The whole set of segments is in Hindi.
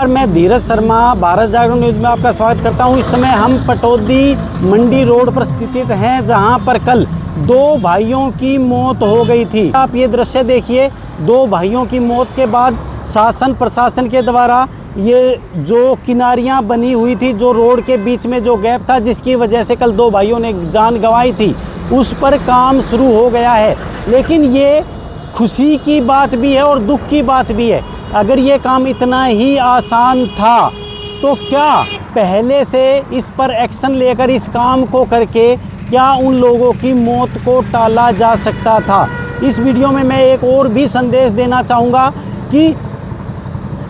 मैं धीरज शर्मा भारत जागरण न्यूज़ में आपका स्वागत करता हूं। इस समय हम पटौदी मंडी रोड पर स्थित हैं, जहां पर कल दो भाइयों की मौत हो गई थी। आप ये दृश्य देखिए, दो भाइयों की मौत के बाद शासन प्रशासन के द्वारा ये जो किनारियां बनी हुई थी, जो रोड के बीच में जो गैप था, जिसकी वजह से कल दो भाइयों ने जान गंवाई थी, उस पर काम शुरू हो गया है। लेकिन ये खुशी की बात भी है और दुख की बात भी है। अगर ये काम इतना ही आसान था तो क्या पहले से इस पर एक्शन लेकर इस काम को करके क्या उन लोगों की मौत को टाला जा सकता था। इस वीडियो में मैं एक और भी संदेश देना चाहूँगा कि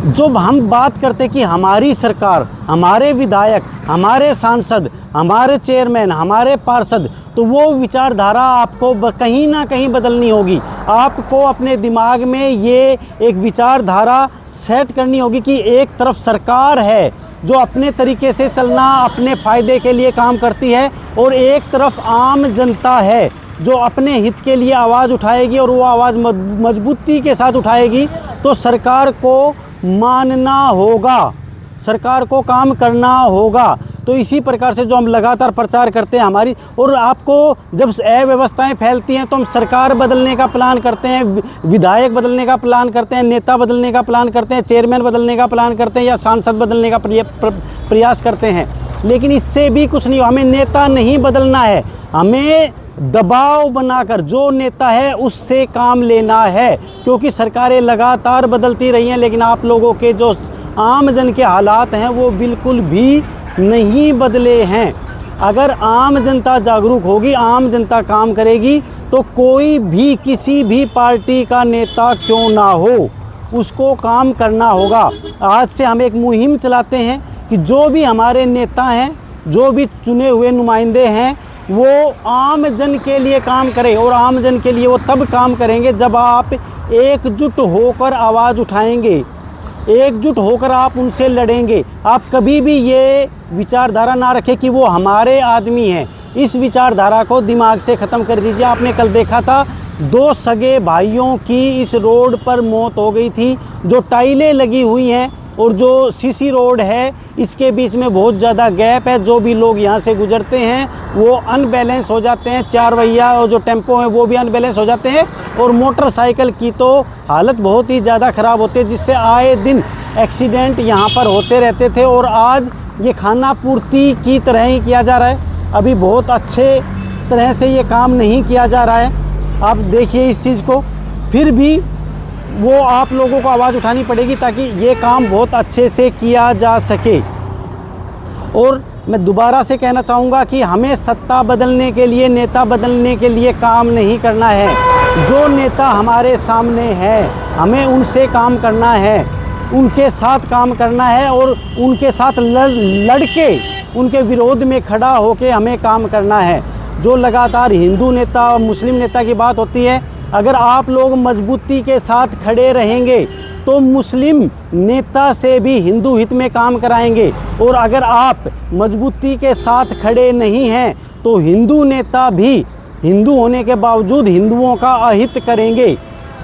जब हम बात करते कि हमारी सरकार, हमारे विधायक, हमारे सांसद, हमारे चेयरमैन, हमारे पार्षद, तो वो विचारधारा आपको कहीं ना कहीं बदलनी होगी। आपको अपने दिमाग में ये एक विचारधारा सेट करनी होगी कि एक तरफ सरकार है जो अपने तरीके से चलना अपने फ़ायदे के लिए काम करती है, और एक तरफ आम जनता है जो अपने हित के लिए आवाज़ उठाएगी, और वो आवाज़ मजबूती के साथ उठाएगी। तो सरकार को मानना होगा, सरकार को काम करना होगा। तो इसी प्रकार से जो हम लगातार प्रचार करते हैं हमारी, और आपको जब अव्यवस्थाएं फैलती हैं तो हम सरकार बदलने का प्लान करते हैं, विधायक बदलने का प्लान करते हैं, नेता बदलने का प्लान करते हैं, चेयरमैन बदलने का प्लान करते हैं, या सांसद बदलने का प्रयास करते हैं। लेकिन इससे भी कुछ नहीं, हमें नेता नहीं बदलना है, हमें दबाव बनाकर जो नेता है उससे काम लेना है। क्योंकि सरकारें लगातार बदलती रही हैं, लेकिन आप लोगों के जो आम जन के हालात हैं वो बिल्कुल भी नहीं बदले हैं। अगर आम जनता जागरूक होगी, आम जनता काम करेगी, तो कोई भी किसी भी पार्टी का नेता क्यों ना हो, उसको काम करना होगा। आज से हम एक मुहिम चलाते हैं कि जो भी हमारे नेता हैं, जो भी चुने हुए नुमाइंदे हैं, वो आम जन के लिए काम करें। और आम जन के लिए वो तब काम करेंगे जब आप एकजुट होकर आवाज़ उठाएंगे, एकजुट होकर आप उनसे लड़ेंगे। आप कभी भी ये विचारधारा ना रखें कि वो हमारे आदमी हैं। इस विचारधारा को दिमाग से ख़त्म कर दीजिए। आपने कल देखा था, दो सगे भाइयों की इस रोड पर मौत हो गई थी। जो टाइलें लगी हुई हैं और जो सीसी रोड है, इसके बीच में बहुत ज़्यादा गैप है। जो भी लोग यहाँ से गुजरते हैं वो अनबैलेंस हो जाते हैं, चार पहिया और जो टेम्पो हैं वो भी अनबैलेंस हो जाते हैं, और मोटरसाइकिल की तो हालत बहुत ही ज़्यादा ख़राब होती है, जिससे आए दिन एक्सीडेंट यहाँ पर होते रहते थे। और आज ये खाना पूर्ति की तरह ही किया जा रहा है, अभी बहुत अच्छे तरह से ये काम नहीं किया जा रहा है। आप देखिए इस चीज़ को, फिर भी वो आप लोगों को आवाज़ उठानी पड़ेगी ताकि ये काम बहुत अच्छे से किया जा सके। और मैं दोबारा से कहना चाहूँगा कि हमें सत्ता बदलने के लिए, नेता बदलने के लिए काम नहीं करना है। जो नेता हमारे सामने है, हमें उनसे काम करना है, उनके साथ काम करना है, और उनके साथ लड़के उनके विरोध में खड़ा होकर हमें काम करना है। जो लगातार हिंदू नेता और मुस्लिम नेता की बात होती है, अगर आप लोग मजबूती के साथ खड़े रहेंगे तो मुस्लिम नेता से भी हिंदू हित में काम कराएंगे, और अगर आप मजबूती के साथ खड़े नहीं हैं तो हिंदू नेता भी हिंदू होने के बावजूद हिंदुओं का अहित करेंगे।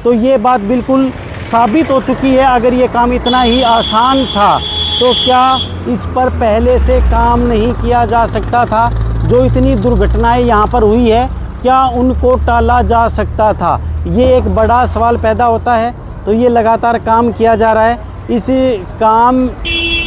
तो ये बात बिल्कुल साबित हो चुकी है। अगर ये काम इतना ही आसान था तो क्या इस पर पहले से काम नहीं किया जा सकता था? जो इतनी दुर्घटनाएं यहाँ पर हुई है, क्या उनको टाला जा सकता था? ये एक बड़ा सवाल पैदा होता है। तो ये लगातार काम किया जा रहा है। इस काम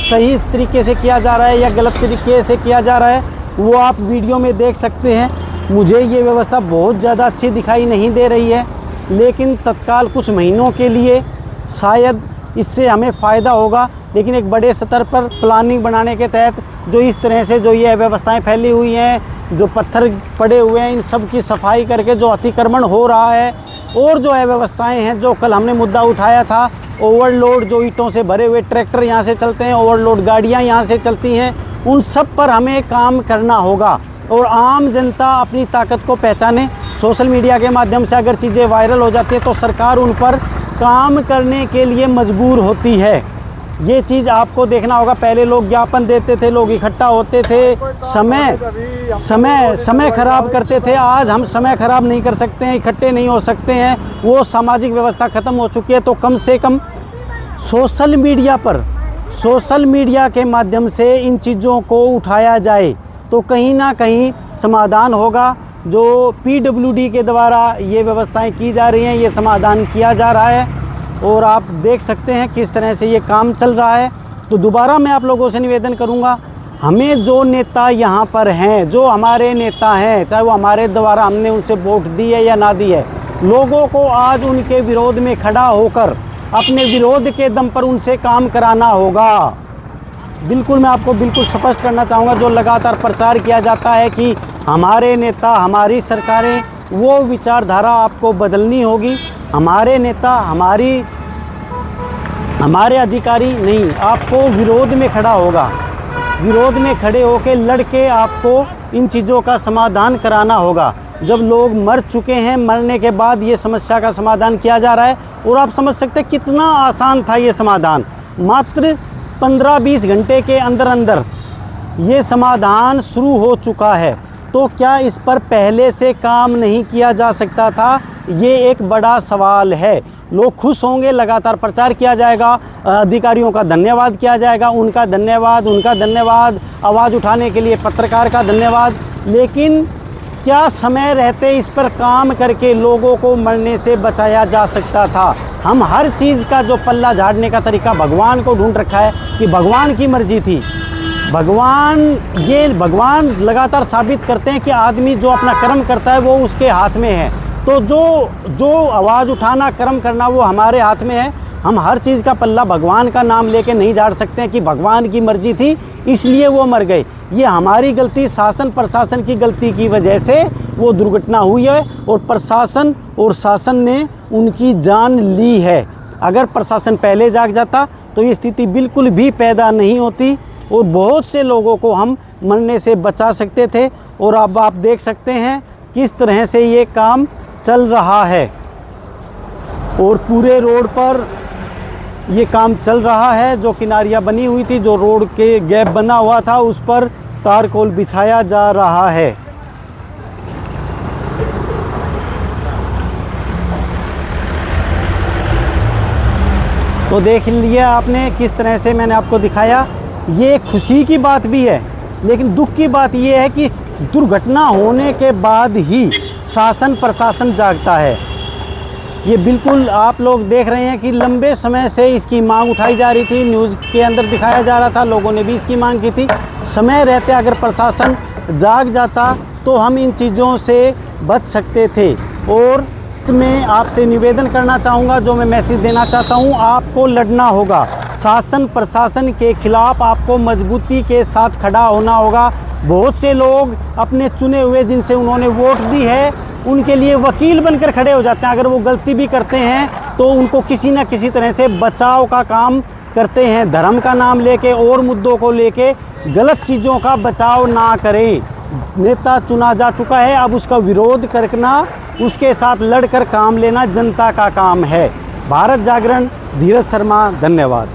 सही तरीके से किया जा रहा है या गलत तरीके से किया जा रहा है, वो आप वीडियो में देख सकते हैं। मुझे ये व्यवस्था बहुत ज़्यादा अच्छी दिखाई नहीं दे रही है, लेकिन तत्काल कुछ महीनों के लिए शायद इससे हमें फ़ायदा होगा। लेकिन एक बड़े स्तर पर प्लानिंग बनाने के तहत जो इस तरह से जो ये अव्यवस्थाएं फैली हुई हैं, जो पत्थर पड़े हुए हैं, इन सब की सफाई करके जो अतिक्रमण हो रहा है, और जो अव्यवस्थाएं हैं, जो कल हमने मुद्दा उठाया था, ओवरलोड, जो ईंटों से भरे हुए ट्रैक्टर यहाँ से चलते हैं, ओवरलोड गाड़ियाँ यहाँ से चलती हैं, उन सब पर हमें काम करना होगा। और आम जनता अपनी ताकत को पहचाने। सोशल मीडिया के माध्यम से अगर चीज़ें वायरल हो जाती है तो सरकार उन पर काम करने के लिए मजबूर होती है। ये चीज़ आपको देखना होगा। पहले लोग ज्ञापन देते थे, लोग इकट्ठा होते थे, समय खराब करते थे। आज हम समय खराब नहीं कर सकते हैं, इकट्ठे नहीं हो सकते हैं, वो सामाजिक व्यवस्था ख़त्म हो चुकी है। तो कम से कम सोशल मीडिया पर सोशल मीडिया के माध्यम से इन चीज़ों को उठाया जाए तो कहीं ना कहीं समाधान होगा। जो PWD के द्वारा ये व्यवस्थाएं की जा रही हैं, ये समाधान किया जा रहा है और आप देख सकते हैं किस तरह से ये काम चल रहा है। तो दोबारा मैं आप लोगों से निवेदन करूंगा, हमें जो नेता यहाँ पर हैं, जो हमारे नेता हैं, चाहे वो हमारे द्वारा हमने उनसे वोट दी है या ना दी है, लोगों को आज उनके विरोध में खड़ा होकर अपने विरोध के दम पर उनसे काम कराना होगा। बिल्कुल मैं आपको बिल्कुल स्पष्ट करना चाहूँगा, जो लगातार प्रचार किया जाता है कि हमारे नेता, हमारी सरकारें, वो विचारधारा आपको बदलनी होगी। हमारे नेता, हमारे अधिकारी नहीं, आपको विरोध में खड़ा होगा, विरोध में खड़े होकर लड़के आपको इन चीज़ों का समाधान कराना होगा। जब लोग मर चुके हैं, मरने के बाद ये समस्या का समाधान किया जा रहा है और आप समझ सकते हैं कितना आसान था ये समाधान। मात्र 15-20 घंटे के अंदर अंदर ये समाधान शुरू हो चुका है। तो क्या इस पर पहले से काम नहीं किया जा सकता था? ये एक बड़ा सवाल है। लोग खुश होंगे, लगातार प्रचार किया जाएगा, अधिकारियों का धन्यवाद किया जाएगा, उनका धन्यवाद, आवाज़ उठाने के लिए पत्रकार का धन्यवाद। लेकिन क्या समय रहते इस पर काम करके लोगों को मरने से बचाया जा सकता था? हम हर चीज़ का जो पल्ला झाड़ने का तरीका भगवान को ढूंढ रखा है कि भगवान की मर्जी थी। भगवान लगातार साबित करते हैं कि आदमी जो अपना कर्म करता है वो उसके हाथ में है। तो जो आवाज़ उठाना, कर्म करना, वो हमारे हाथ में है। हम हर चीज़ का पल्ला भगवान का नाम लेके नहीं झाड़ सकते हैं कि भगवान की मर्जी थी इसलिए वो मर गए। ये हमारी गलती, शासन प्रशासन की गलती की वजह से वो दुर्घटना हुई है और प्रशासन और शासन ने उनकी जान ली है। अगर प्रशासन पहले जाग जाता तो ये स्थिति बिल्कुल भी पैदा नहीं होती और बहुत से लोगों को हम मरने से बचा सकते थे। और अब आप देख सकते हैं किस तरह से ये काम चल रहा है और पूरे रोड पर ये काम चल रहा है। जो किनारियाँ बनी हुई थी, जो रोड के गैप बना हुआ था, उस पर तारकोल बिछाया जा रहा है। तो देख लिया आपने किस तरह से मैंने आपको दिखाया। ये खुशी की बात भी है, लेकिन दुख की बात ये है कि दुर्घटना होने के बाद ही शासन प्रशासन जागता है। ये बिल्कुल आप लोग देख रहे हैं कि लंबे समय से इसकी मांग उठाई जा रही थी, न्यूज़ के अंदर दिखाया जा रहा था, लोगों ने भी इसकी मांग की थी। समय रहते अगर प्रशासन जाग जाता तो हम इन चीज़ों से बच सकते थे। और मैं आपसे निवेदन करना चाहूँगा, जो मैं मैसेज देना चाहता हूँ, आपको लड़ना होगा। शासन प्रशासन के खिलाफ आपको मजबूती के साथ खड़ा होना होगा। बहुत से लोग अपने चुने हुए, जिनसे उन्होंने वोट दी है, उनके लिए वकील बनकर खड़े हो जाते हैं। अगर वो गलती भी करते हैं तो उनको किसी न किसी तरह से बचाव का काम करते हैं। धर्म का नाम लेके और मुद्दों को लेके गलत चीज़ों का बचाव ना करें। नेता चुना जा चुका है, अब उसका विरोध करना, उसके साथ लड़कर काम लेना जनता का काम है। भारत जागरण, धीरज शर्मा, धन्यवाद।